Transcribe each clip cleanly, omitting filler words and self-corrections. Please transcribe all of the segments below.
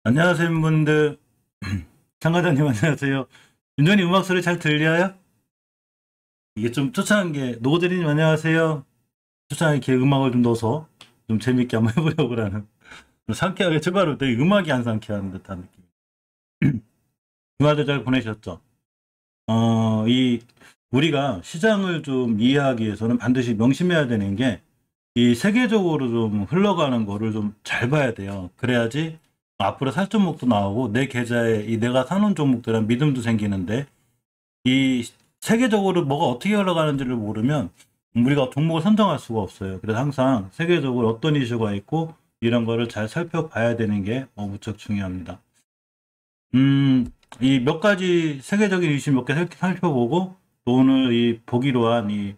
안녕하세요, 분들. 참가자님, 안녕하세요. 윤전이 음악 소리 잘 들려요? 이게 좀 초창한 게, 노고드리님, 안녕하세요. 초창하게 이렇게 음악을 좀 넣어서 좀 재밌게 한번 해보려고 하는, 좀 상쾌하게 출발을 되게 음악이 안 상쾌한 듯한 느낌. 주말도 잘 보내셨죠? 이, 우리가 시장을 좀 이해하기 위해서는 반드시 명심해야 되는 게, 이 세계적으로 좀 흘러가는 거를 좀 잘 봐야 돼요. 그래야지 앞으로 살 종목도 나오고 내 계좌에 이 내가 사는 종목들한 믿음도 생기는데 이 세계적으로 뭐가 어떻게 흘러가는지를 모르면 우리가 종목을 선정할 수가 없어요. 그래서 항상 세계적으로 어떤 이슈가 있고 이런 거를 잘 살펴봐야 되는 게 무척 중요합니다. 이 몇 가지 세계적인 이슈 몇 개 살펴보고 또 오늘 이 보기로 한 이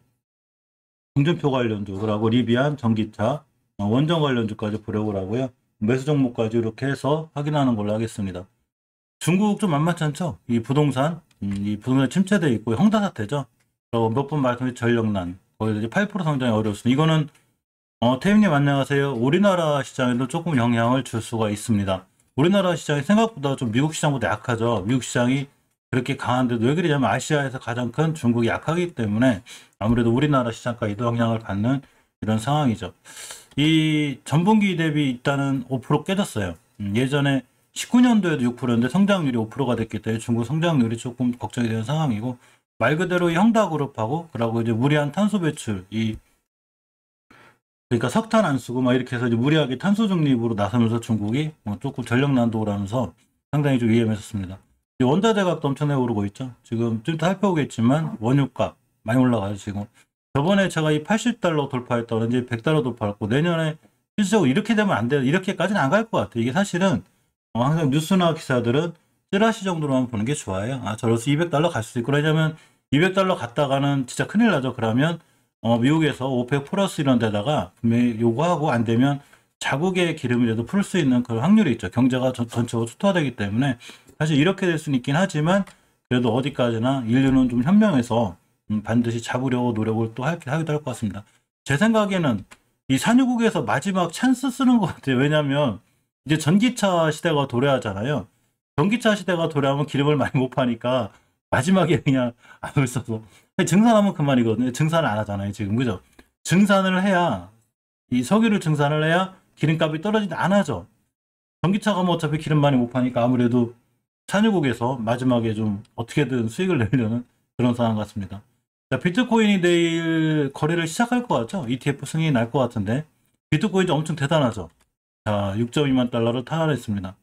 공준표 관련주, 그리고 리비안, 전기차, 원전 관련주까지 보려고 하고요. 매수 종목까지 이렇게 해서 확인하는 걸로 하겠습니다. 중국 좀 만만치 않죠? 이 부동산 침체돼 있고 형사 사태죠. 몇 번 말씀드린 전력난, 거기서 이제 8% 성장이 어려웠습니다. 이거는 태임님 안녕하세요. 우리나라 시장에도 조금 영향을 줄 수가 있습니다. 우리나라 시장이 생각보다 좀 미국 시장보다 약하죠. 미국 시장이 그렇게 강한데도 왜 그러냐면 아시아에서 가장 큰 중국이 약하기 때문에 아무래도 우리나라 시장까지도 영향을 받는 이런 상황이죠. 이 전분기 대비 일단은 5% 깨졌어요. 예전에 19년도에도 6%인데 성장률이 5%가 됐기 때문에 중국 성장률이 조금 걱정이 되는 상황이고 말 그대로 이 형다그룹하고 그리고 이제 무리한 탄소 배출 그러니까 석탄 안 쓰고 막 이렇게 해서 이제 무리하게 탄소 중립으로 나서면서 중국이 조금 전력 난독을 하면서 상당히 좀 위험했었습니다. 원자재 값도 엄청나게 오르고 있죠. 지금 좀 살펴보겠지만 원유값 많이 올라가요 지금. 저번에 제가 이 80달러 돌파했다고 이제 100달러 돌파했고 내년에 실질적으로 이렇게 되면 안 돼요. 이렇게까지는 안 갈 것 같아요. 이게 사실은 항상 뉴스나 기사들은 찌라시 정도로만 보는 게 좋아요. 저로서 200달러 갈 수 있고 왜냐면 200달러 갔다가는 진짜 큰일 나죠. 그러면 미국에서 오펙 플러스 이런 데다가 분명히 요구하고 안 되면 자국의 기름이라도 풀 수 있는 그런 확률이 있죠. 경제가 전체적으로 초토화되기 때문에 사실 이렇게 될 수는 있긴 하지만 그래도 어디까지나 인류는 좀 현명해서 반드시 잡으려고 노력을 또 하기도 할 것 같습니다. 제 생각에는 이 산유국에서 마지막 찬스 쓰는 것 같아요. 왜냐하면 이제 전기차 시대가 도래하잖아요. 전기차 시대가 도래하면 기름을 많이 못 파니까 마지막에 그냥 안을 써서 증산하면 그만이거든요. 증산을 안 하잖아요, 지금. 그죠? 증산을 해야, 이 석유를 증산을 해야 기름값이 떨어지지 안 하죠. 전기차가 뭐 어차피 기름 많이 못 파니까 아무래도 산유국에서 마지막에 좀 어떻게든 수익을 내려는 그런 상황 같습니다. 자, 비트코인이 내일 거래를 시작할 것 같죠? ETF 승인이 날 것 같은데. 비트코인이 엄청 대단하죠? 자, 6.2만 달러를 탈환했습니다.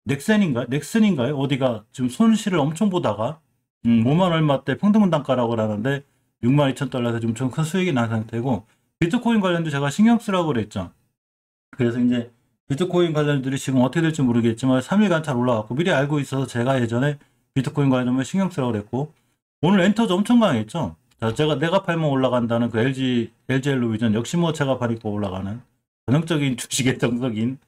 넥슨인가요? 어디가 지금 손실을 엄청 보다가 5만 얼마 때 평등 단가라고 하는데 6만 2천 달러에서 좀 큰 수익이 난 상태고 비트코인 관련도 제가 신경 쓰라고 그랬죠. 그래서 이제 비트코인 관련들이 지금 어떻게 될지 모르겠지만 3일간 잘 올라갔고 미리 알고 있어서 제가 예전에 비트코인 관련을 신경 쓰라고 그랬고 오늘 엔터도 엄청 강했죠. 자, 내가 팔면 올라간다는 그 LG엘로비전 역시 뭐 제가 팔니까 올라가는 전형적인 주식의 정석인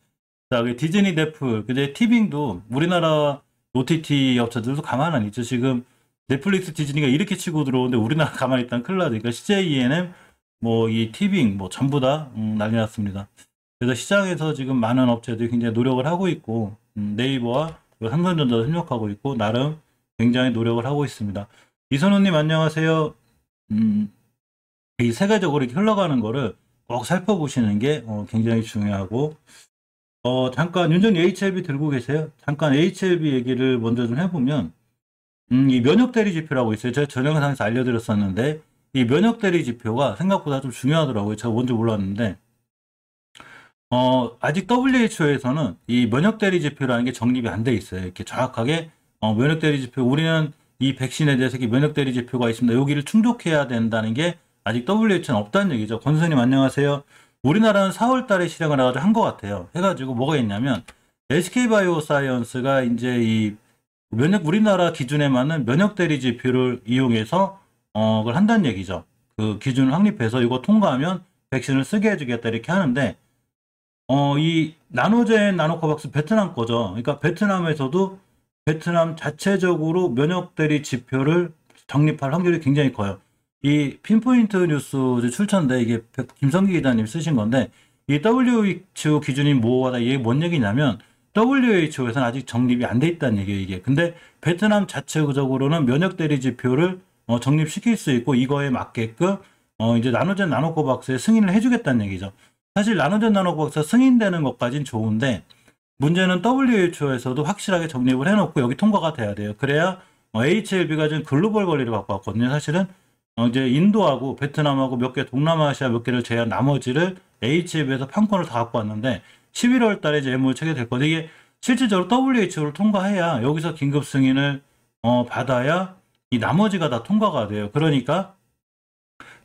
자, 그 디즈니 넷플, 근데 티빙도 우리나라 OTT 업체들도 가만 안 있죠. 지금 넷플릭스 디즈니가 이렇게 치고 들어오는데 우리나라 가만히 있다는 큰일 나죠. 그러니까 CJ ENM, 뭐 이 티빙, 뭐 전부 다 난리 났습니다. 그래서 시장에서 지금 많은 업체들이 굉장히 노력을 하고 있고 네이버와 삼성전자도 협력하고 있고 나름 굉장히 노력을 하고 있습니다. 이선우님 안녕하세요. 이 세계적으로 이렇게 흘러가는 거를 꼭 살펴보시는 게 굉장히 중요하고 잠깐 윤전이 HLB 들고 계세요? 잠깐 HLB 얘기를 먼저 좀 해보면 이 면역대리 지표라고 있어요. 제가 전 영상에서 알려드렸었는데 이 면역대리 지표가 생각보다 좀 중요하더라고요. 제가 뭔지 몰랐는데 아직 WHO에서는 이 면역대리 지표라는 게 정립이 안 돼 있어요. 이렇게 정확하게 면역대리 지표 우리는 이 백신에 대해서 면역대리 지표가 있습니다. 여기를 충족해야 된다는 게 아직 WHO는 없다는 얘기죠. 권선생님 안녕하세요. 우리나라는 4월 달에 실행을 해가지고 한 것 같아요. 해가지고 뭐가 있냐면 SK바이오사이언스가 이제 이 우리나라 기준에 맞는 면역대리 지표를 이용해서 그걸 한다는 얘기죠. 그 기준을 확립해서 이거 통과하면 백신을 쓰게 해주겠다 이렇게 하는데 이 나노젠 나노코박스 베트남 거죠. 그러니까 베트남에서도 베트남 자체적으로 면역대리 지표를 정립할 확률이 굉장히 커요. 이 핀포인트 뉴스 출처인데 이게 김성기 기자님 쓰신 건데 이 WHO 기준이 뭐다 이게 뭔 얘기냐면 WHO에서는 아직 정립이 안 돼 있다는 얘기예요, 이게. 근데 베트남 자체적으로는 면역 대리 지표를 정립시킬 수 있고 이거에 맞게끔 이제 나노젠 나노코박스에 승인을 해주겠다는 얘기죠. 사실 나노젠 나노코박스 승인되는 것까진 좋은데 문제는 WHO에서도 확실하게 정립을 해놓고 여기 통과가 돼야 돼요. 그래야 HLB가 지금 글로벌 권리를 갖고 왔거든요. 사실은 이제 인도하고 베트남하고 몇 개 동남아시아 몇 개를 제외한 나머지를 HLB에서 판권을 다 갖고 왔는데 11월 달에 이제 MOU 체결될 건데 이게 실질적으로 WHO를 통과해야 여기서 긴급 승인을 받아야 이 나머지가 다 통과가 돼요. 그러니까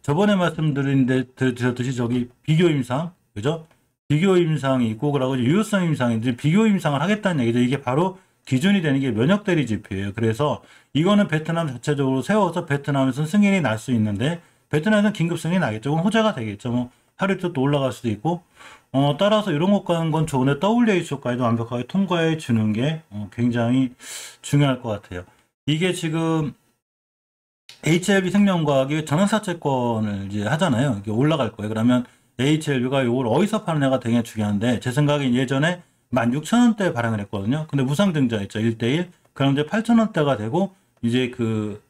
저번에 말씀드렸듯이 저기 비교 임상, 그죠? 비교 임상이 있고 그러고 유효성 임상인데 비교 임상을 하겠다는 얘기죠. 이게 바로 기준이 되는 게 면역 대리 지표예요. 그래서 이거는 베트남 자체적으로 세워서 베트남에서는 승인이 날 수 있는데 베트남에서는 긴급 승인이 나겠죠. 그럼 호재가 되겠죠. 뭐 하루 이틀 또 올라갈 수도 있고 따라서 이런 것 가는 건 좋은데 WHO까지도 완벽하게 통과해 주는 게 굉장히 중요할 것 같아요. 이게 지금 HLB 생명과학이 전환사채권을 이제 하잖아요. 이게 올라갈 거예요. 그러면 HLB가 이걸 어디서 파느냐가 되게 중요한데 제 생각엔 예전에 16,000원대에 발행을 했거든요. 근데 무상증자였죠. 1대1. 그럼 이제 8,000원대가 되고 이제 그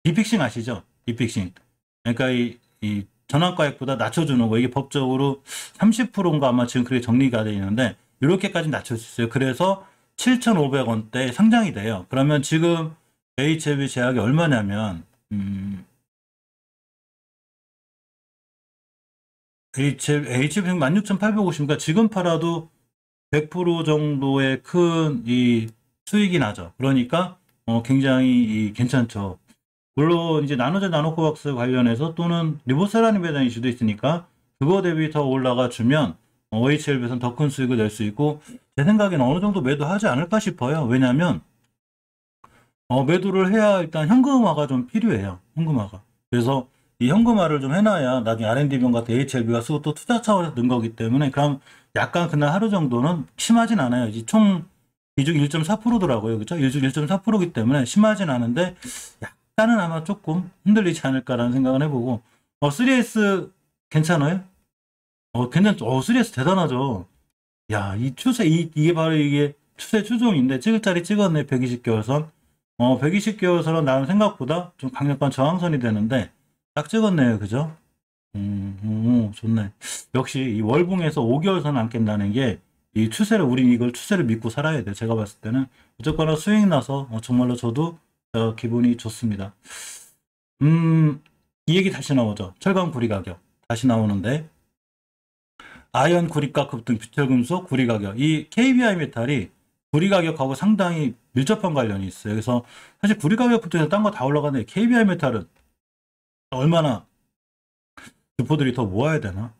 디픽싱 아시죠? 디픽싱. 그러니까 이 전환가액보다 낮춰주는 거. 이게 법적으로 30%인가 아마 지금 그렇게 정리가 되어 있는데 이렇게까지 낮출 수 있어요. 그래서 7,500원대에 상장이 돼요. 그러면 지금 HLB 제약이 얼마냐면 HLB 16,850이니까 지금 팔아도 100% 정도의 큰 이 수익이 나죠. 그러니까 굉장히 괜찮죠. 물론 이제 나노젠 나노코박스 관련해서 또는 리보세라님 배당 이슈도 있으니까 그거 대비 더 올라가 주면 HLB에서는 더 큰 수익을 낼 수 있고 제 생각에는 어느 정도 매도하지 않을까 싶어요. 왜냐하면 매도를 해야 일단 현금화가 좀 필요해요. 현금화가. 그래서 이 현금화를 좀 해놔야 나중에 R&D 비용 같은 HLB가 쓰고 또 투자 차원에서 는 거기 때문에 그럼 약간 그날 하루 정도는 심하진 않아요. 이제 총 비중 1.4%더라고요. 그죠? 비중 1.4%이기 때문에 심하진 않은데 약간은 아마 조금 흔들리지 않을까라는 생각을 해보고 3S 괜찮아요? 괜찮죠? 3S 대단하죠. 야, 이 추세, 이게 바로 이게 추세 추종인데 찍을 자리 찍었네. 120개월선. 120개월선은 나는 생각보다 좀 강력한 저항선이 되는데 딱 찍었네요. 그죠? 좋네. 역시 이 월봉에서 5개월선 안 깬다는 게 이 추세를 우린 이걸 추세를 믿고 살아야 돼. 제가 봤을 때는 어쨌거나 수익 나서 정말로 저도 기분이 좋습니다. 이 얘기 다시 나오죠. 철강 구리 가격 다시 나오는데 아연 구리가 급등 비철금속 구리 가격 이 KBI 메탈이 구리 가격하고 상당히 밀접한 관련이 있어요. 그래서 사실 구리 가격부터 딴 거 다 올라가는데 KBI 메탈은 얼마나 주포들이 더 모아야 되나?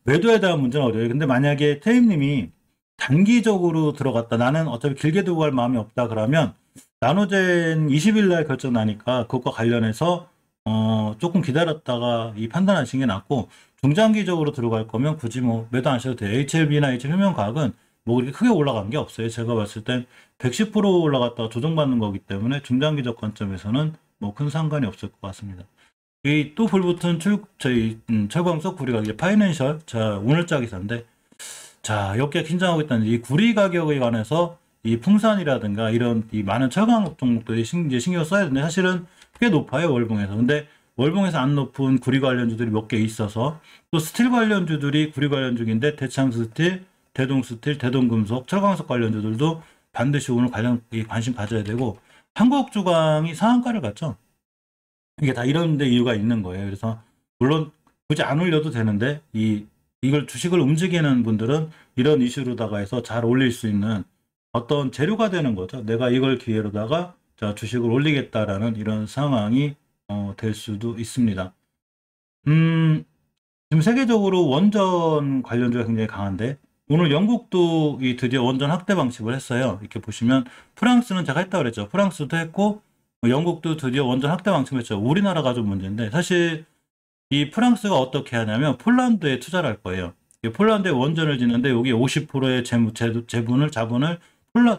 매도에 대한 문제는 어려워요. 근데 만약에 태임님이 단기적으로 들어갔다. 나는 어차피 길게 두고 갈 마음이 없다. 그러면 나노젠 20일 날 결정 나니까 그것과 관련해서 조금 기다렸다가 이 판단하시는 게 낫고 중장기적으로 들어갈 거면 굳이 뭐 매도 안 하셔도 돼요. HLB나 HL명과학은 뭐 그렇게 크게 올라간 게 없어요. 제가 봤을 땐 110% 올라갔다가 조정받는 거기 때문에 중장기적 관점에서는 뭐 큰 상관이 없을 것 같습니다. 이 또 불붙은 철광석 구리 가격 파이낸셜 자 오늘자 기사인데 자 여기가 긴장하고 있다는 이 구리 가격에 관해서 이 풍산이라든가 이런 이 많은 철강 종목들이 이제 신경 써야 되는데 사실은 꽤 높아요 월봉에서. 근데 월봉에서 안 높은 구리 관련주들이 몇 개 있어서 또 스틸 관련주들이 구리 관련주인데 대창스틸, 대동스틸, 대동금속, 철광석 관련주들도 반드시 오늘 관심 가져야 되고 한국주광이 상한가를 갔죠. 이게 다 이런 데 이유가 있는 거예요. 그래서 물론 굳이 안 올려도 되는데 이걸 주식을 움직이는 분들은 이런 이슈로다가 해서 잘 올릴 수 있는 어떤 재료가 되는 거죠. 내가 이걸 기회로다가 자 주식을 올리겠다라는 이런 상황이 될 수도 있습니다. 지금 세계적으로 원전 관련주가 굉장히 강한데 오늘 영국도 드디어 원전 확대 방침을 했어요. 이렇게 보시면 프랑스는 제가 했다고 그랬죠. 프랑스도 했고 영국도 드디어 원전 확대 방침을 했죠. 우리나라가 좀 문제인데 사실 이 프랑스가 어떻게 하냐면 폴란드에 투자를 할 거예요. 폴란드에 원전을 짓는데 여기 50%의 자본을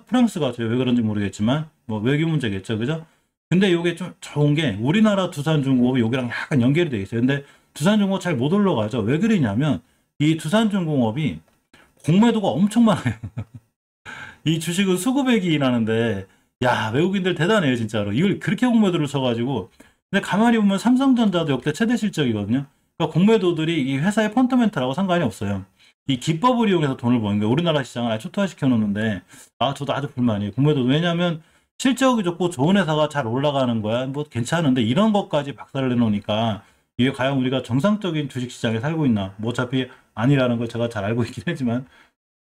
프랑스가 왜 그런지 모르겠지만 뭐 외교 문제겠죠. 그죠? 근데 이게 좀 좋은 게 우리나라 두산중공업이 여기랑 약간 연결이 돼 있어요. 근데 두산중공업 잘 못 올라가죠. 왜 그러냐면 이 두산중공업이 공매도가 엄청 많아요. 이 주식은 수급액이 나는데, 야, 외국인들 대단해요, 진짜로. 이걸 그렇게 공매도를 쳐가지고. 근데 가만히 보면 삼성전자도 역대 최대 실적이거든요. 그러니까 공매도들이 이 회사의 펀더멘탈하고 상관이 없어요. 이 기법을 이용해서 돈을 버는 거예요. 우리나라 시장을 아주 초토화시켜 놓는데, 아, 저도 아주 불만이에요. 공매도. 왜냐면, 실적이 좋고 좋은 회사가 잘 올라가는 거야. 뭐 괜찮은데, 이런 것까지 박살을 내놓으니까, 이게 과연 우리가 정상적인 주식시장에 살고 있나? 뭐 어차피 아니라는 걸 제가 잘 알고 있긴 하지만,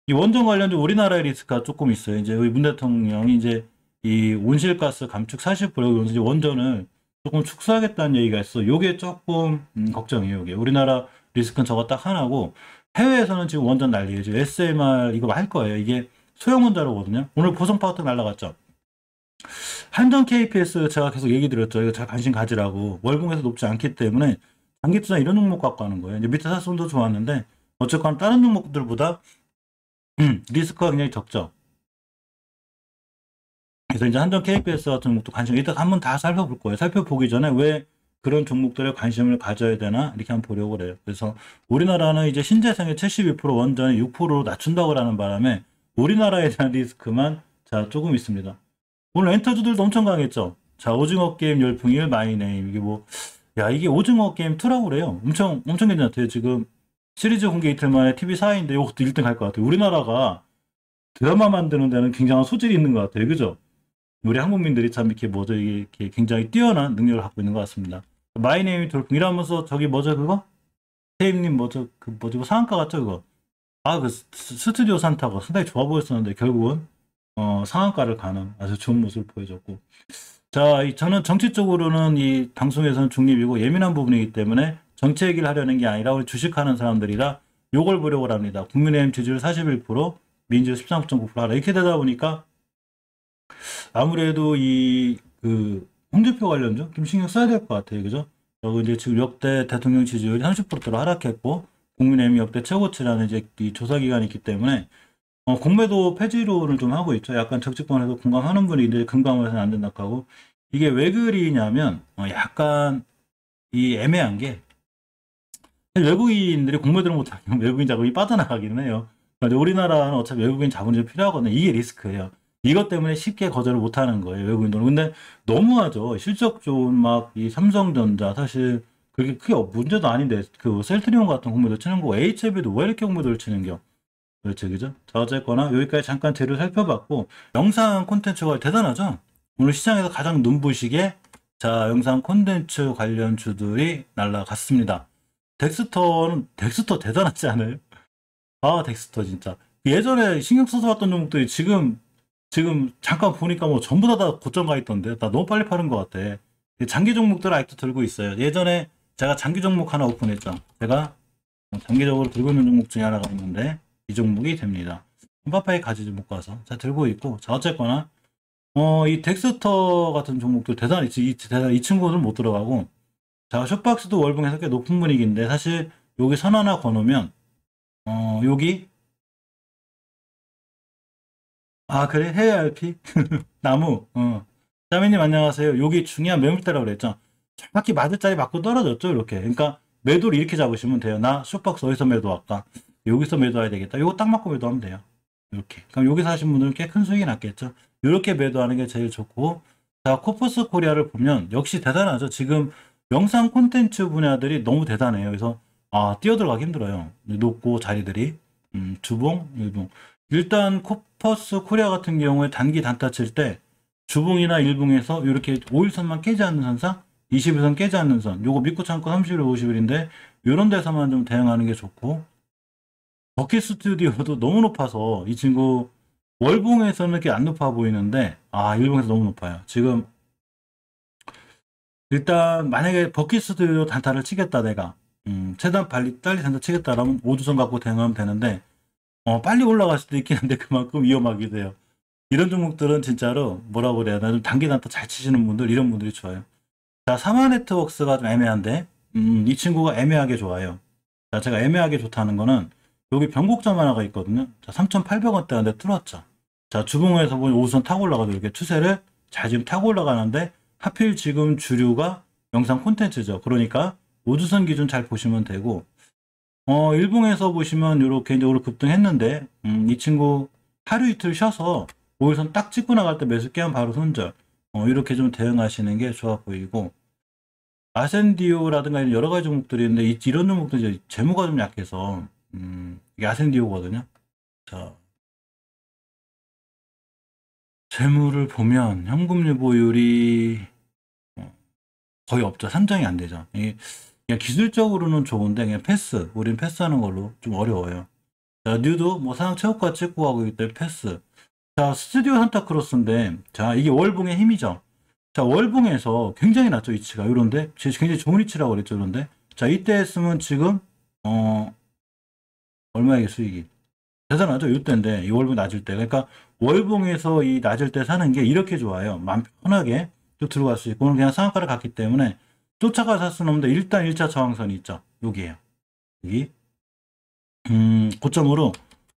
이 원전 관련주 우리나라의 리스크가 조금 있어요. 이제 우리 문 대통령이 이제 이 온실가스 감축 40% 이제 원전을 조금 축소하겠다는 얘기가 있어. 요게 조금 걱정이에요. 요게 우리나라 리스크는 저거 딱 하나고 해외에서는 지금 원전 난리예요. 지금 SMR 이거 할 거예요. 이게 소형 원자로거든요. 오늘 보성 파워텍 날라갔죠. 한전 KPS 제가 계속 얘기 드렸죠. 이거 잘 관심 가지라고. 월봉에서 높지 않기 때문에 장기 투자 이런 종목 갖고 하는 거예요. 이제 밑에 사슴도 좋았는데 어쨌거나 다른 종목들보다 리스크가 굉장히 적죠. 그래서 이제 한전 KPS 같은 종목도 관심 일단 한번 다 살펴볼 거예요. 살펴보기 전에 왜 그런 종목들에 관심을 가져야 되나 이렇게 한번 보려고 그래요. 그래서 우리나라는 이제 신재생의 72% 원전이 6%로 낮춘다고 하는 바람에 우리나라에 대한 리스크만 자 조금 있습니다. 오늘 엔터주들도 엄청 강했죠. 자 오징어 게임 열풍일 마이네임 이게 뭐 야 이게 오징어 게임 2라고 그래요. 엄청 괜찮대요. 지금 시리즈 공개 이틀 만에 TV 4위인데 이것도 1등 할 것 같아요. 우리나라가 드라마 만드는 데는 굉장한 소질이 있는 것 같아요. 그죠? 우리 한국민들이 참 이렇게 뭐죠? 이게 굉장히 뛰어난 능력을 갖고 있는 것 같습니다. 마이네임이 돌풍 이러면서 저기 뭐죠 그거? 태임님 뭐죠? 그 뭐지? 상한가 같죠 그거? 아 그 스튜디오 산타가 상당히 좋아 보였었는데 결국은 상한가를 가는 아주 좋은 모습을 보여줬고 자 저는 정치적으로는 이 방송에서는 중립이고 예민한 부분이기 때문에 정치 얘기를 하려는 게 아니라 우리 주식하는 사람들이라 요걸 보려고 합니다. 국민의힘 지지율 41%, 민주율 13.9% 하라 이렇게 되다 보니까 아무래도 이 홍준표 관련주 좀 신경 써야 될 것 같아요. 그죠? 그리고 이제 지금 역대 대통령 지지율이 30%대로 하락했고 국민의힘이 역대 최고치라는 이제 이 조사 기간이 있기 때문에 공매도 폐지론을 좀 하고 있죠. 약간 적직권에서 공감하는 분이 이제 금감을 해서는 안 된다고 하고 이게 왜 그리냐면 약간 이 애매한 게 외국인들이 공매도를 못하면 외국인 자금이 빠져나가기는 해요. 그러니까 우리나라는 어차피 외국인 자본이 좀 필요하거든요. 이게 리스크예요. 이것 때문에 쉽게 거절을 못하는 거예요. 외국인들은. 근데 너무하죠. 실적 좋은 막 이 삼성전자 사실 그게 크게 문제도 아닌데 그 셀트리온 같은 공매도 치는 거 HLB도 왜 이렇게 공매도를 치는겨? 그렇죠, 그죠? 자, 어쨌거나 여기까지 잠깐 재료 살펴봤고 영상 콘텐츠가 대단하죠? 오늘 시장에서 가장 눈부시게 자 영상 콘텐츠 관련 주들이 날라갔습니다. 덱스터 대단하지 않아요? 아 덱스터 진짜 예전에 신경 써서 봤던 종목들이 지금 잠깐 보니까 뭐 전부 다 고점 가 있던데 나 너무 빨리 파는 것 같아. 장기 종목들 아직도 들고 있어요. 예전에 제가 장기 종목 하나 오픈했죠. 제가 장기적으로 들고 있는 종목 중에 하나가 있는데 이 종목이 됩니다. 홈파파에 가지지 못 가서 자 들고 있고 자 어쨌거나 이 덱스터 같은 종목들 대단히 이 친구들 못 들어가고 자 숏박스도 월봉에서 꽤 높은 분위기인데 사실 여기 선 하나 거놓으면 여기 아 그래 해외 RP 나무 짜매님 안녕하세요. 여기 중요한 매물대라고 그랬죠. 정확히 맞을 자리 맞고 떨어졌죠 이렇게. 그러니까 매도를 이렇게 잡으시면 돼요. 나 숏박스 어디서 매도할까? 여기서 매도해야 되겠다. 이거 딱 맞고 매도하면 돼요. 이렇게. 그럼 여기서 하신 분들은 꽤 큰 수익이 났겠죠. 이렇게 매도하는 게 제일 좋고 자 코퍼스 코리아를 보면 역시 대단하죠. 지금 영상 콘텐츠 분야들이 너무 대단해요. 그래서 뛰어들어가기 힘들어요. 높고 자리들이 주봉, 일봉. 일단 코퍼스 코리아 같은 경우에 단기 단타 칠 때 주봉이나 일봉에서 이렇게 5일선만 깨지 않는 선상 20일선 깨지 않는 선 요거 믿고 참고 30일 50일인데 이런 데서만 좀 대응하는 게 좋고 버킷 스튜디오도 너무 높아서 이 친구 월봉에서는 이렇게 안 높아 보이는데 일봉에서 너무 높아요. 지금 일단 만약에 버킷 스튜디오 단타를 치겠다 내가 최대한 빨리 단타 치겠다라면 5주선 갖고 대응하면 되는데 빨리 올라갈 수도 있긴 한데 그만큼 위험하기도 해요. 이런 종목들은 진짜로 뭐라고 그래야 되나 좀 단기 단타 잘 치시는 분들 이런 분들이 좋아요. 자 사마네트웍스가 좀 애매한데 이 친구가 애매하게 좋아요. 자 제가 애매하게 좋다는 거는 여기 변곡점 하나가 있거든요. 자 3,800원대인데 뚫었죠. 자 주봉에서 보면 5선 타고 올라가도 이렇게 추세를 잘 지금 타고 올라가는데 하필 지금 주류가 영상 콘텐츠죠. 그러니까 5주선 기준 잘 보시면 되고 일봉에서 보시면 이렇게 이제 오늘 급등했는데 이 친구 하루 이틀 쉬어서 5일선 딱 찍고 나갈 때 매수 깨면 바로 손절. 이렇게 좀 대응하시는 게 좋아 보이고, 아센디오라든가 여러 가지 종목들이 있는데 이런 종목들 이제 재무가 좀 약해서 이게 아센디오거든요. 자, 재무를 보면 현금 유보율이 거의 없죠. 산정이 안 되죠. 이게 그냥 기술적으로는 좋은데 그냥 패스. 우린 패스하는 걸로 좀 어려워요. 자, 뉴도 뭐 상황 최고가 찍고 가고 있기 때문에 패스. 자, 스튜디오 산타크로스인데, 자, 이게 월봉의 힘이죠. 자, 월봉에서 굉장히 낮죠, 위치가. 이런데, 굉장히 좋은 위치라고 그랬죠, 그런데. 자, 이때 했으면 지금, 얼마에게 수익이? 대단하죠, 이때인데, 이 월봉 낮을 때. 그러니까, 월봉에서 이 낮을 때 사는 게 이렇게 좋아요. 마음 편하게 또 들어갈 수 있고, 오늘 그냥 상한가를 갔기 때문에, 쫓아가 살 수는 없는데, 일단 1차 저항선이 있죠. 여기에요. 여기. 고점으로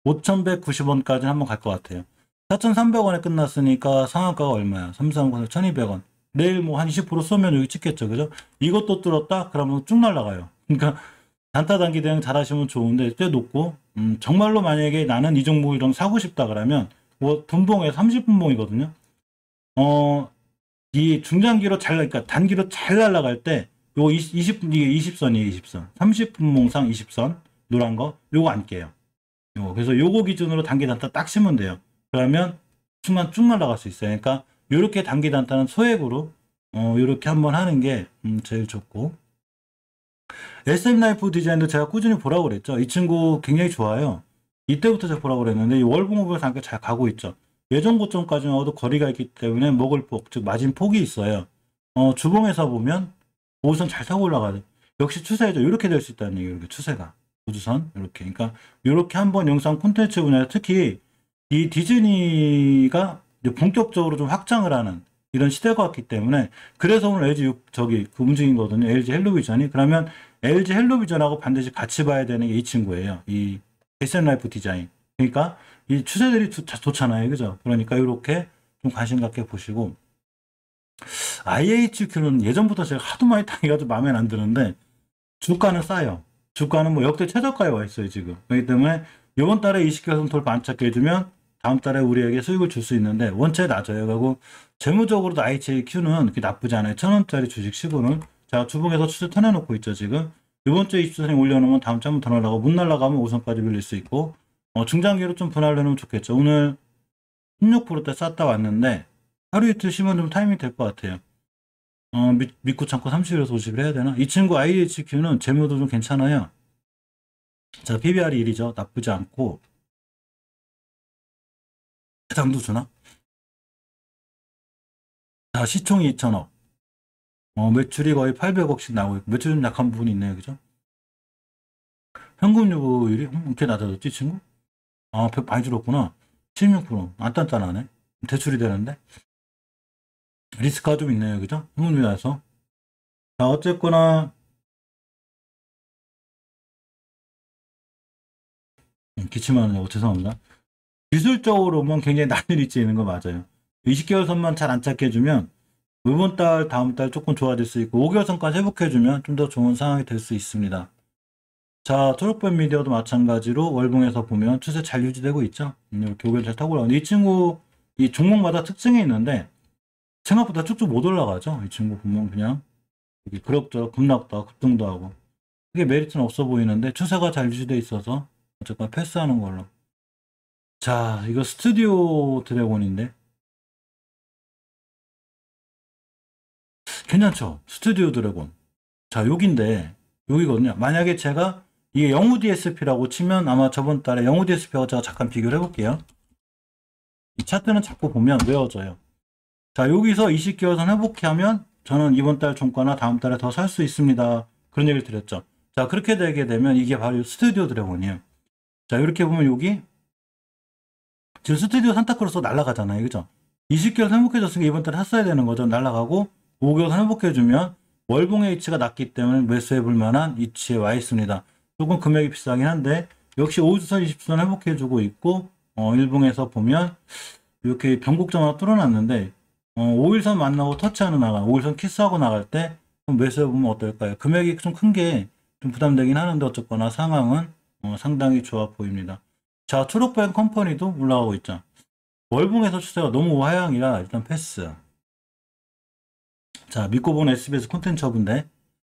5,190원까지 한번 갈 것 같아요. 4,300원에 끝났으니까 상한가가 얼마야? 330원, 1,200원. 내일 뭐 한 20% 쏘면 여기 찍겠죠. 그죠? 이것도 뚫었다? 그러면 쭉 날아가요. 그러니까 단타 단기 대응 잘 하시면 좋은데 꽤 높고, 정말로 만약에 나는 이 종목을 좀 사고 싶다 그러면, 뭐 분봉에 30분봉이거든요. 이 중장기로 그러니까 단기로 잘 날아갈 때, 요 이게 20선이에요, 20선. 30분봉상 20선. 노란 거, 요거 안 깨요. 그래서 요거 기준으로 단기 단타 딱 치면 돼요. 그러면 순간 쭉 날아갈 수 있어요. 그러니까 요렇게 단기 단타는 소액으로 요렇게 한번 하는 게 제일 좋고, SM 라이프 디자인도 제가 꾸준히 보라고 그랬죠. 이 친구 굉장히 좋아요. 이때부터 제가 보라고 그랬는데 이 월봉업에서 함께 잘 가고 있죠. 예전 고점까지는 거리가 있기 때문에 먹을 폭, 즉 마진 폭이 있어요. 주봉에서 보면 우선 잘 타고 올라가요. 역시 추세죠. 이렇게 될 수 있다는 얘기예요. 이렇게 추세가. 우주선 이렇게. 그러니까 이렇게 한번 영상 콘텐츠 분야에 특히 이 디즈니가 이제 본격적으로 좀 확장을 하는 이런 시대가 왔기 때문에, 그래서 오늘 LG 그 움직이거든요. LG 헬로비전이. 그러면 LG 헬로비전하고 반드시 같이 봐야 되는 게 이 친구예요. 이 SM라이프 디자인. 그러니까 이 추세들이 좋잖아요. 그죠? 그러니까 이렇게 좀 관심 갖게 보시고, IHQ는 예전부터 제가 하도 많이 당해가지고 마음에 안 드는데 주가는 싸요. 주가는 뭐 역대 최저가에 와 있어요, 지금. 그렇기 때문에 이번 달에 20개선 돌파 안 찾게 해주면 다음 달에 우리에게 수익을 줄 수 있는데 원체 낮아요. 그리고 재무적으로도 IHQ는 그렇게 나쁘지 않아요. 1,000원짜리 주식 시분을. 자, 주봉에서 추세 터내놓고 있죠, 지금. 이번 주에 20선에 올려놓으면 다음 주에 한번 더 날아가고, 못 날아가면 5선까지 밀릴 수 있고, 중장기로 좀 분할해놓으면 좋겠죠. 오늘 16%대 쌌다 왔는데, 하루 이틀 쉬면 좀 타이밍이 될 것 같아요. 믿고 참고 30일에서 50일 해야 되나? 이 친구 IHQ는 재무도 좀 괜찮아요. 자, PBR이 1이죠. 나쁘지 않고. 해당도 주나? 자, 시총이 2천억. 매출이 거의 800억씩 나오고 있고, 매출 좀 약한 부분이 있네요. 그죠? 현금 유보율이 이렇게 낮아졌지, 친구? 많이 줄었구나. 16%. 안 단단하네. 대출이 되는데. 리스크가 좀 있네요. 그죠? 현금 유보에서. 자, 어쨌거나, 기침하느냐고 죄송합니다. 기술적으로만 굉장히 난일 있지 있는 거 맞아요. 20개월 선만 잘 안 찾게 해주면 이번 달, 다음 달 조금 좋아질 수 있고 5개월 선까지 회복해주면 좀 더 좋은 상황이 될 수 있습니다. 자, 초록뱀 미디어도 마찬가지로 월봉에서 보면 추세 잘 유지되고 있죠. 이렇게 5개월 잘 타고 올라가는데 이 친구 이 종목마다 특징이 있는데 생각보다 쭉쭉 못 올라가죠. 이 친구 보면 그냥 그럭저럭 급락도 하고 급등도 하고 그게 메리트는 없어 보이는데 추세가 잘 유지돼 있어서 어쨌건 패스하는 걸로. 자, 이거 스튜디오 드래곤인데 괜찮죠? 스튜디오 드래곤. 자, 여기인데 여기거든요. 만약에 제가 이게 영우 DSP라고 치면 아마 저번 달에 영우 DSP하고 제가 잠깐 비교를 해볼게요. 이 차트는 자꾸 보면 외워져요. 자, 여기서 20개월 선 회복해 하면 저는 이번 달 종가나 다음 달에 더 살 수 있습니다. 그런 얘기를 드렸죠. 자, 그렇게 되게 되면 이게 바로 스튜디오 드래곤이에요. 자, 이렇게 보면 여기 지금 스튜디오 산타크로스 날아가잖아요. 그죠? 20개월 회복해줬으니까 이번 달에 샀어야 되는 거죠. 날아가고 5개월 회복해주면 월봉의 위치가 낮기 때문에 매수해볼 만한 위치에 와 있습니다. 조금 금액이 비싸긴 한데 역시 5주선, 20주선 회복해주고 있고 일봉에서 보면 이렇게 변곡점 하나 뚫어놨는데 5일선 만나고 터치하는 나가 5일선 키스하고 나갈 때 매수해보면 어떨까요? 금액이 좀 큰 게 좀 부담되긴 하는데 어쨌거나 상황은 상당히 좋아 보입니다. 자, 초록뱀 컴퍼니도 올라가고 있죠. 월봉에서 추세가 너무 하향이라 일단 패스. 자, 믿고 보는 SBS 콘텐츠 허브인데,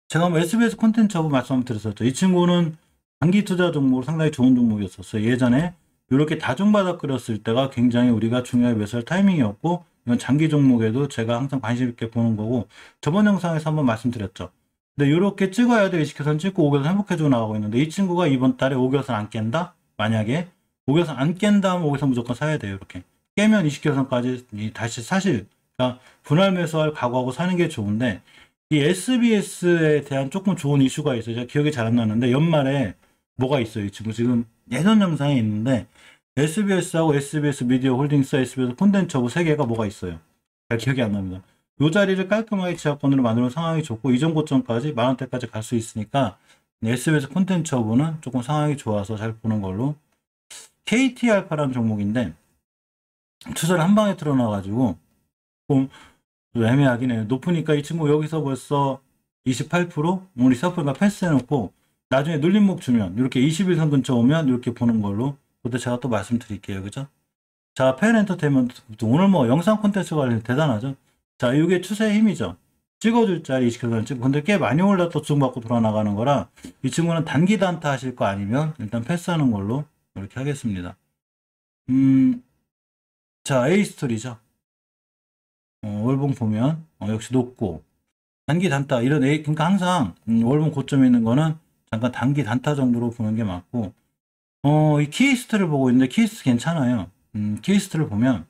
제가 한번 SBS 콘텐츠 허브 말씀 드렸었죠. 이 친구는 단기 투자 종목으로 상당히 좋은 종목이었었어요. 예전에 이렇게 다중바닥 끓였을 때가 굉장히 우리가 중요하게 매수할 타이밍이었고, 이건 장기 종목에도 제가 항상 관심 있게 보는 거고, 저번 영상에서 한번 말씀드렸죠. 근데 이렇게 찍어야 돼. 20개선 찍고 5개선 행복해지고 나가고 있는데, 이 친구가 이번 달에 5개선 안 깬다? 만약에 5개선 안 깬다 하면 5개선 무조건 사야 돼요. 이렇게 깨면 20개선까지 다시 사실, 그러니까 분할 매수할 각오하고 사는 게 좋은데, 이 SBS에 대한 조금 좋은 이슈가 있어요. 제가 기억이 잘 안 나는데 연말에 뭐가 있어요. 이 친구 지금 예전 영상에 있는데, SBS하고 SBS 미디어 홀딩스, SBS 콘텐츠하고 세 개가 뭐가 있어요. 잘 기억이 안 납니다. 이 자리를 깔끔하게 지하권으로 만드는 상황이 좋고, 이전 고점까지 만원대까지 갈 수 있으니까 SBS 콘텐츠 허브는 조금 상황이 좋아서 잘 보는 걸로. KT알파라는 종목인데 투자를 한 방에 틀어놔가지고 좀 애매하긴 해요. 높으니까 이 친구 여기서 벌써 28% 우리 서플가 패스해놓고, 나중에 눌림목 주면 이렇게 21선 근처 오면 이렇게 보는 걸로. 그때 제가 또 말씀드릴게요. 그죠? 자, 팬 엔터테인먼트 오늘 뭐 영상 콘텐츠 관련 대단하죠. 자, 이게 추세의 힘이죠. 찍어줄 자리 20kg 찍고, 근데 꽤 많이 올라 또 주고받고 돌아나가는 거라 이 친구는 단기 단타 하실 거 아니면 일단 패스하는 걸로 이렇게 하겠습니다. 자, A스토리죠. 월봉 보면 역시 높고 단기 단타 이런 그러니까 항상 월봉 고점에 있는 거는 잠깐 단기 단타 정도로 보는 게 맞고, 이 키이스트를 보고 있는데 키이스트 괜찮아요. 키이스트를 보면,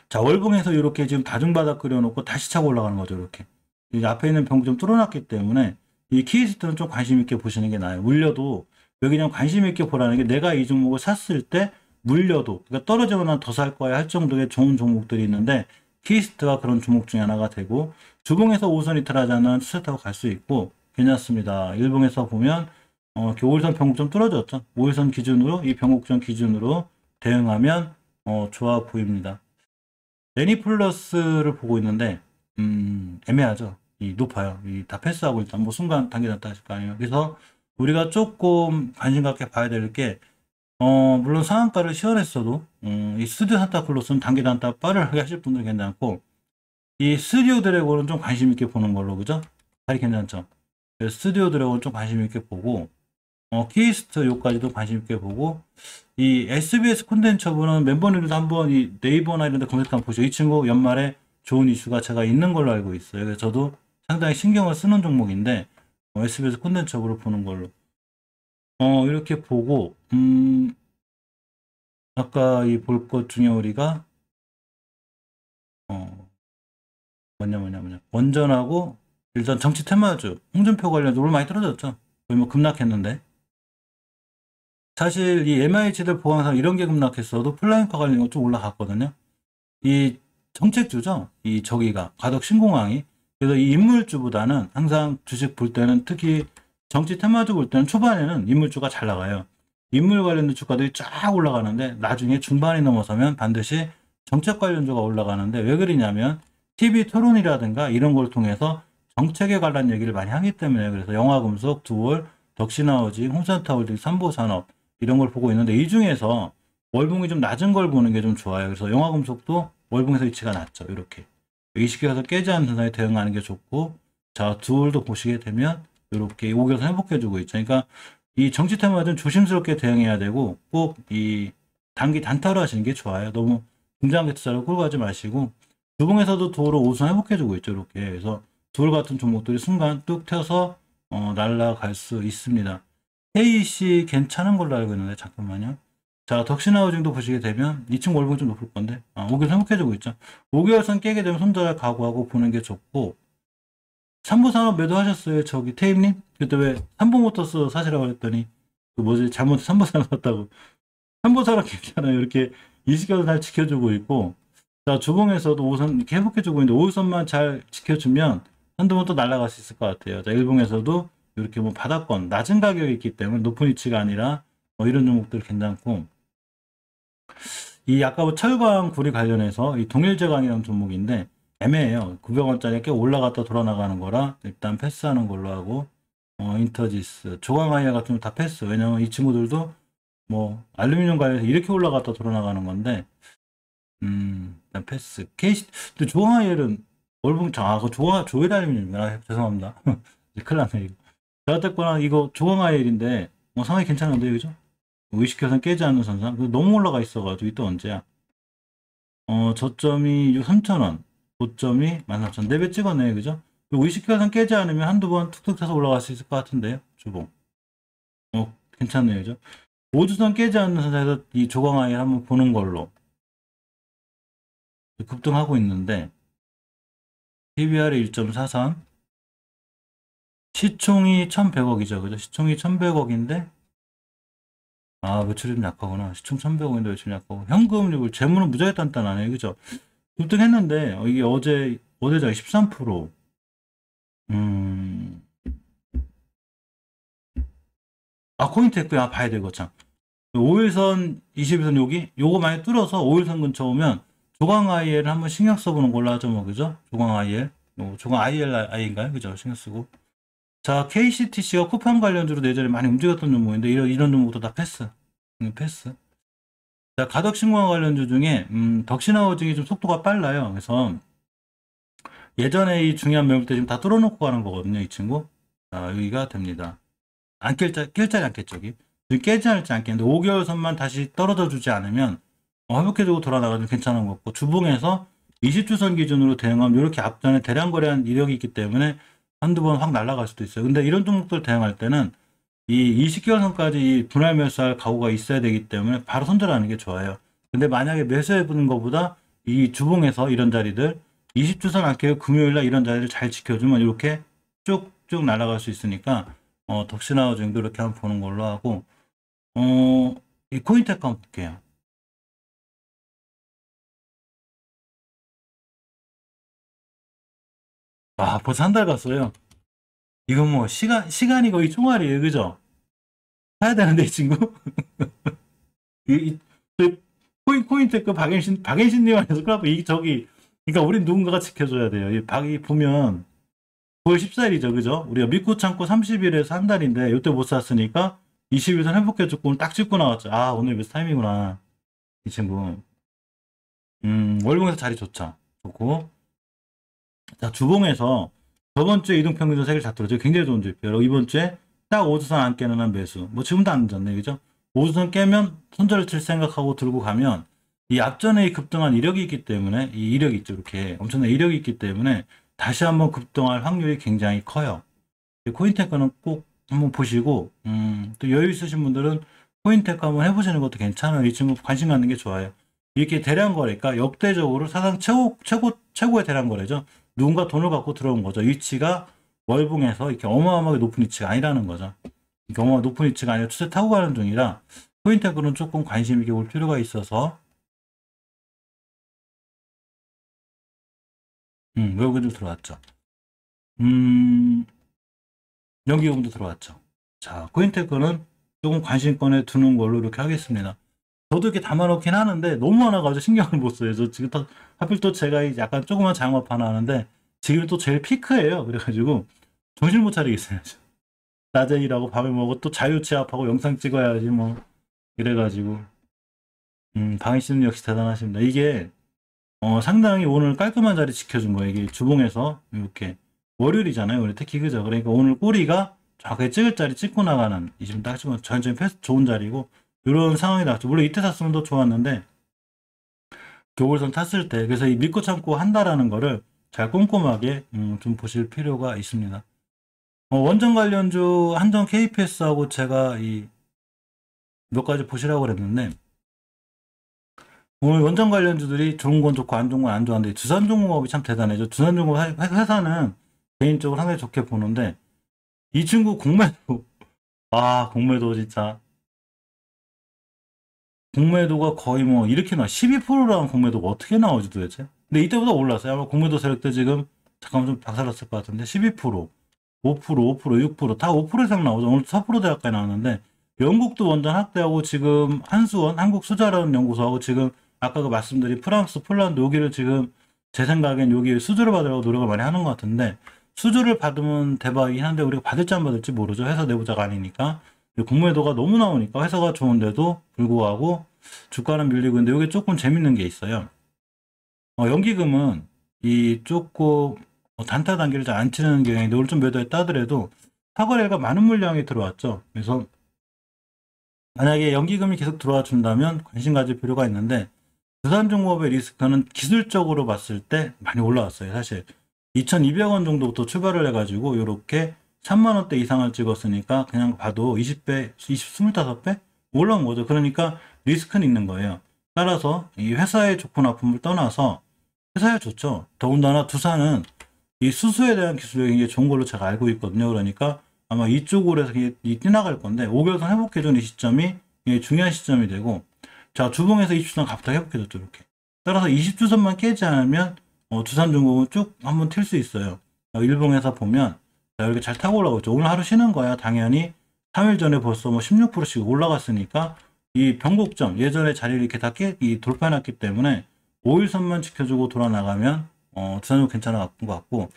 자, 월봉에서 이렇게 지금 다중바닥 그려놓고 다시 차고 올라가는 거죠. 이렇게 이제 앞에 있는 병 좀 뚫어놨기 때문에 이 키이스트는 좀 관심 있게 보시는 게 나아요. 물려도 여기 그냥 관심 있게 보라는 게, 내가 이 종목을 샀을 때 물려도, 그러니까 떨어지면 난 더 살 거야 할 정도의 좋은 종목들이 있는데, 키이스트가 그런 종목 중에 하나가 되고, 주봉에서 5선 이탈하자는 추세 타고 갈 수 있고 괜찮습니다. 일봉에서 보면 이렇게 5일선 변곡점 뚫어졌죠. 5일선 기준으로, 이 변곡점 기준으로 대응하면 좋아 보입니다. 애니플러스를 보고 있는데 애매하죠. 이 높아요. 이 다 패스하고 일단 뭐 순간 단기 났다 하실 거 아니에요. 그래서 우리가 조금 관심 갖게 봐야 될 게, 물론 상한가를 시원했어도 이 스튜디오 산타클로스는 단기 단타 빠르게 하실 분들 괜찮고, 이 스튜디오 드래곤은 좀 관심 있게 보는 걸로. 그죠? 다리 괜찮죠? 스튜디오 드래곤은 좀 관심 있게 보고, 키이스트 요까지도 관심 있게 보고, 이 SBS 콘텐츠 허브는 멤버님들도 한번 이 네이버나 이런 데 검색 한번 보시죠. 이 친구 연말에 좋은 이슈가 제가 있는 걸로 알고 있어요. 그래서 저도 상당히 신경을 쓰는 종목인데, SBS 콘텐츠 허브로 보는 걸로. 이렇게 보고, 아까 이 볼 것 중에 우리가, 뭐냐. 원전하고, 일단 정치 테마주, 홍준표 관련 오늘 많이 떨어졌죠. 거의 뭐 급락했는데. 사실 이 MIH들 보강상 이런 게 급락했어도 플라잉카 관련 좀 올라갔거든요. 이 정책주죠. 이 저기가 가덕 신공항이. 그래서 이 인물주보다는 항상 주식 볼 때는, 특히 정치 테마주 볼 때는 초반에는 인물주가 잘 나가요. 인물 관련된 주가들이 쫙 올라가는데 나중에 중반이 넘어서면 반드시 정책 관련주가 올라가는데, 왜 그러냐면 TV 토론이라든가 이런 걸 통해서 정책에 관한 얘기를 많이 하기 때문에. 그래서 영화금속, 두월, 덕신하우징, 홍산타월딩, 삼보산업 이런 걸 보고 있는데, 이 중에서 월봉이 좀 낮은 걸 보는 게 좀 좋아요. 그래서 영화금속도 월봉에서 위치가 낮죠. 이렇게 20개에서 깨지 않는 현상에 대응하는 게 좋고, 자, 두월도 보시게 되면 이렇게 5개에서 회복해주고 있죠. 그러니까 이 정치 테마는 조심스럽게 대응해야 되고, 꼭 이 단기 단타로 하시는 게 좋아요. 너무 중장기 투자를 끌고 가지 마시고, 주봉에서도 도로 5선 회복해주고 있죠. 이렇게. 그래서 두월 같은 종목들이 순간 뚝 튀어서 날아갈 수 있습니다. KC 괜찮은 걸로 알고 있는데, 잠깐만요. 자, 덕신하우징도 보시게 되면 2층 월봉이 좀 높을 건데, 5개월 회복해주고 있죠. 5개월선 깨게 되면 손절할 각오하고 보는 게 좋고, 삼보산업 매도하셨어요? 저기 태임님? 그때 왜 삼보모터스 사시라고 그랬더니 그 뭐지, 잘못 삼보산업 샀다고. 삼보산업 괜찮아요. 이렇게 20개월 잘 지켜주고 있고, 자, 주봉에서도 5선 이렇게 회복해주고 있는데, 5선만 잘 지켜주면 한두 번 또 날아갈 수 있을 것 같아요. 자, 일봉에서도 이렇게 뭐 바닥권 낮은 가격이 있기 때문에 높은 위치가 아니라 이런 종목들 괜찮고, 이 아까 뭐 철강 구리 관련해서 이 동일제강이라는 종목인데 애매해요. 900원짜리 꽤 올라갔다 돌아나가는 거라 일단 패스하는 걸로 하고, 인터지스, 조광아이아 같은 거 다 패스. 왜냐면 이 친구들도 뭐 알루미늄 관련해서 이렇게 올라갔다 돌아나가는 건데 일단 패스. KC 근데 조항아이엘은 월봉 그 조엘 알루미늄이구나. 죄송합니다. 이제 큰일 났네 이거. 자 어쨌거나 이거 조항아이엘인데 뭐 상황이 괜찮은데 그죠? 의식해서는 깨지 않는 선상. 너무 올라가 있어가지고 이또 언제야? 저점이 3,000원, 고점이 13,000원. 4배 찍었네, 그죠? 의식해서는 깨지 않으면 한두 번 툭툭 쳐서 올라갈 수 있을 것 같은데요, 주봉. 괜찮네요, 그죠? 5주선 깨지 않는 선상에서 이 조광아이를 한번 보는 걸로 급등하고 있는데, PBR이 1.43, 시총이 1,100억이죠, 그죠? 시총이 1,100억인데, 매출이 좀 약하구나. 시총 1,100억인데 매출이 약하고. 현금률, 재무는 무지하게 단단하네. 그죠? 급등했는데, 이게 어제자 13%. 코인테크야, 봐야 되고, 참. 5일선, 20일선 요거 많이 뚫어서 5일선 근처 오면, 조강 IL을 한번 신경 써보는 걸로 하죠, 뭐, 그죠? 조강 IL. 조강 ILI인가요? 그죠? 신경 쓰고. 자, KCTC가 쿠팡 관련주로 예전에 많이 움직였던 종목인데, 이런 종목도 다 패스. 패스. 자, 가덕신광 관련주 중에, 덕신하우징이 좀 속도가 빨라요. 그래서, 예전에 이 중요한 매물 때 지금 다 뚫어놓고 가는 거거든요, 이 친구. 자, 여기가 됩니다. 안 깰 자리 않겠죠, 여기. 깨지 않을지 않겠는데, 5개월 선만 다시 떨어져 주지 않으면, 회복해주고 돌아나가면 괜찮은 것 같고, 주봉에서 20주선 기준으로 대응하면 이렇게 앞전에 대량 거래한 이력이 있기 때문에 한두 번 확 날아갈 수도 있어요. 근데 이런 종목들 대응할 때는 이 20개월 선까지 분할 매수할 각오가 있어야 되기 때문에 바로 손절하는 게 좋아요. 근데 만약에 매수해보는 것보다 이 주봉에서 이런 자리들 20주선 안 깨고 금요일날 이런 자리를 잘 지켜주면 이렇게 쭉쭉 날아갈 수 있으니까 덕신하우징도 이렇게 한번 보는 걸로 하고 이 코인테크 한번 볼게요. 벌써 한 달 갔어요. 이건 뭐 시간이 거의 총알이에요, 그죠? 사야 되는데 이 친구. 코인테크 박앤신님한테서 그래갖고 그러니까 우린 누군가가 지켜줘야 돼요. 박이 보면 9월 14일이죠, 그죠? 우리가 믿고 참고 30일에서 한 달인데 이때 못 샀으니까 20일선 회복해줬고 오늘 딱 찍고 나왔죠. 오늘 매수 타임이구나, 이 친구. 월봉에서 자리 좋죠. 좋고. 자, 주봉에서 저번 주에 이동평균선 세계를 잘 들었죠. 굉장히 좋은 지표. 이번 주에 딱 5주선 안 깨는 한 매수. 뭐 지금도 안 늦었네, 그죠? 5주선 깨면 손절을 칠 생각하고 들고 가면 이 앞전에 이 급등한 이력이 있기 때문에 이 이력이 있죠. 이렇게 엄청난 이력이 있기 때문에 다시 한번 급등할 확률이 굉장히 커요. 코인테크는 꼭 한번 보시고 또 여유 있으신 분들은 코인테크 한번 해보시는 것도 괜찮아요. 이 친구 관심 갖는 게 좋아요. 이렇게 대량 거래가 역대적으로 사상 최고의 대량 거래죠. 누군가 돈을 갖고 들어온 거죠. 위치가 월봉에서 이렇게 어마어마하게 높은 위치가 아니라는 거죠. 이렇게 어마어마하게 높은 위치가 아니라 추세 타고 가는 중이라 코인테크는 조금 관심 있게 볼 필요가 있어서 여기도 들어왔죠. 여기도 들어왔죠. 자, 코인테크는 조금 관심권에 두는 걸로 이렇게 하겠습니다. 저도 이렇게 담아놓긴 하는데 너무 많아가지고 신경을 못 써요. 저 지금 하필 또 제가 약간 조그만 장업 하나 하는데 지금 또 제일 피크예요. 그래가지고 정신 못 차리겠어요. 낮에 일하고 밤에 먹고 또 자유 취합하고 영상 찍어야지 뭐 이래가지고 방희 씨는 역시 대단하십니다. 이게 상당히 오늘 깔끔한 자리 지켜준 거예요. 이게 주봉에서 이렇게 월요일이잖아요. 우리 특히 그죠? 그러니까 오늘 꼬리가 정확하게 찍을 자리 찍고 나가는 이 지금 딱 지금 전체적인 패스 좋은 자리고 이런 상황이 나왔죠. 물론 이때 샀으면 더 좋았는데 교골선 탔을 때 그래서 이 믿고 참고 한다라는 거를 잘 꼼꼼하게 좀 보실 필요가 있습니다. 원전 관련주 한전 KPS하고 제가 이 몇 가지 보시라고 그랬는데 오늘 원전 관련주들이 좋은 건 좋고 안 좋은 건 안 좋았는데 두산중공업이 참 대단해죠. 두산중공업 회사는 개인적으로 상당히 좋게 보는데 이 친구 공매도 공매도 진짜 공매도가 거의 뭐 이렇게 12%라는 공매도가 어떻게 나오지 도대체? 근데 이때보다 올랐어요. 아마 공매도 세력 때 지금 잠깐만 좀 박살났을 것 같은데 12%, 5%, 6%다 5% 이상 나오죠. 오늘 4% 대학까지 나왔는데 영국도 원전 확대하고 지금 한수원 한국수자라는 연구소하고 지금 아까 그 말씀드린 프랑스, 폴란드 여기를 지금 제 생각엔 여기 수주를 받으려고 노력을 많이 하는 것 같은데 수주를 받으면 대박이긴 한데 우리가 받을지 안 받을지 모르죠. 회사 내부자가 아니니까. 공매도가 너무 나오니까 회사가 좋은데도 불구하고 주가는 밀리고 있는데 이게 조금 재밌는 게 있어요. 연기금은 이 조금 단타 단계를 잘 안 치는 경향인데 오늘 좀 매도했다 하더라도 사거래가 많은 물량이 들어왔죠. 그래서 만약에 연기금이 계속 들어와 준다면 관심 가질 필요가 있는데 두산중공업의 리스크는 기술적으로 봤을 때 많이 올라왔어요. 사실 2,200원 정도부터 출발을 해가지고 이렇게 3만 원대 이상을 찍었으니까 그냥 봐도 20배, 25배 올라온 거죠. 그러니까 리스크는 있는 거예요. 따라서 이 회사의 좋고 나쁨을 떠나서 회사에 좋죠. 더군다나 두산은 이 수소에 대한 기술력이 굉장히 좋은 걸로 제가 알고 있거든요. 그러니까 아마 이쪽으로 해서 뛰나갈 건데 5개월선 회복해준 이 시점이 중요한 시점이 되고, 자, 주봉에서 20주선 갑자기 회복해줬죠. 이렇게. 따라서 20주선만 깨지 않으면 두산중공은 쭉 한번 튈 수 있어요. 일봉에서 보면 자, 이렇게 잘 타고 올라오고 있죠. 오늘 하루 쉬는 거야. 당연히 3일 전에 벌써 뭐 16%씩 올라갔으니까 이 변곡점 예전에 자리를 이렇게 다 돌파해놨기 때문에 5일선만 지켜주고 돌아나가면 두산중 괜찮아 것 같고,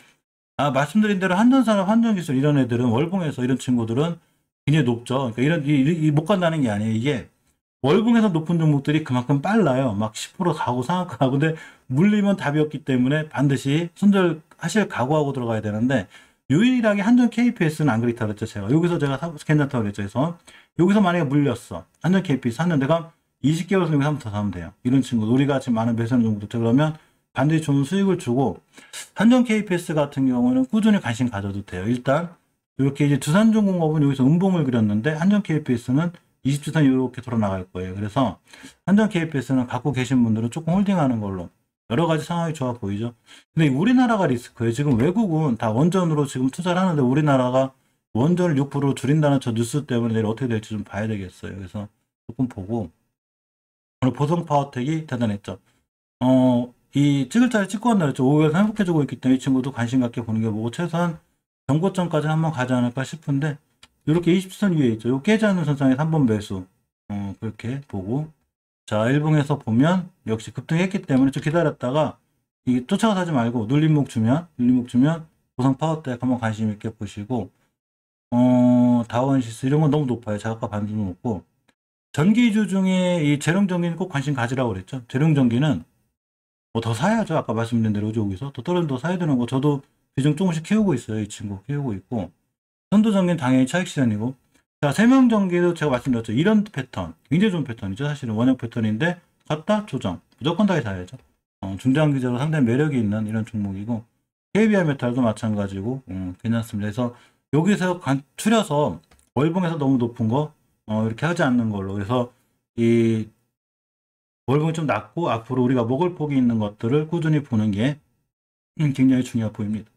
말씀드린 대로 한전산업, 한전기술 이런 애들은 월봉에서 이런 친구들은 굉장히 높죠. 그러니까 못 간다는 게 아니에요. 이게 월봉에서 높은 종목들이 그만큼 빨라요. 막 10% 가고 상한가 가고. 근데 물리면 답이 없기 때문에 반드시 손절하실 각오하고 들어가야 되는데, 유일하게 한전 KPS는 안 그렇다 그랬죠. 여기서 제가 괜찮다고 그랬죠. 그래서 여기서 만약에 물렸어. 한전 KPS 샀는데 그럼 20개월 여기서 한번 더 사면 돼요. 이런 친구 우리가 지금 많은 배선 정도 그러면 반드시 좋은 수익을 주고, 한전 KPS 같은 경우는 꾸준히 관심 가져도 돼요. 일단 이렇게 이제 두산중공업은 여기서 음봉을 그렸는데 한전 KPS는 20주선 이렇게 돌아 나갈 거예요. 그래서 한전 KPS는 갖고 계신 분들은 조금 홀딩하는 걸로, 여러 가지 상황이 좋아 보이죠. 근데 우리나라가 리스크예요. 지금 외국은 다 원전으로 지금 투자를 하는데 우리나라가 원전을 6% 줄인다는 저 뉴스 때문에 내일 어떻게 될지 좀 봐야 되겠어요. 그래서 조금 보고, 오늘 보성파워텍이 대단했죠. 이 찍을 자리 찍고 한다 그랬죠. 5개월 회복해주고 있기 때문에 이 친구도 관심 갖게 보는 게 뭐고, 최소한 정고점까지 한번 가지 않을까 싶은데, 이렇게 20선 위에 있죠. 요 깨지 않는 선상에서 한번 매수. 그렇게 보고. 자, 일봉에서 보면 역시 급등했기 때문에 좀 기다렸다가 이게 쫓아가서 하지 말고 눌림목 주면 보성 파워텍 한번 관심 있게 보시고, 다원시스 이런 건 너무 높아요. 자가가 반도 높고. 전기주 중에 이 재룡전기는 꼭 관심 가지라고 그랬죠. 재룡전기는 뭐 더 사야죠. 아까 말씀드린 대로 여기서 더 떨어지면 더 사야 되는 거. 저도 비중 조금씩 키우고 있어요. 이 친구 키우고 있고. 선두전기는 당연히 차익 실현이고. 자, 세명전기도 제가 말씀드렸죠. 이런 패턴 굉장히 좋은 패턴이죠. 사실은 원형 패턴인데 갖다 조정 무조건 다 사야죠. 중장기적으로 상당히 매력이 있는 이런 종목이고, KBI 메탈도 마찬가지고 괜찮습니다. 그래서 여기서 추려서 월봉에서 너무 높은 거 이렇게 하지 않는 걸로, 그래서 이 월봉이 좀 낮고 앞으로 우리가 먹을 폭이 있는 것들을 꾸준히 보는 게 굉장히 중요해 보입니다.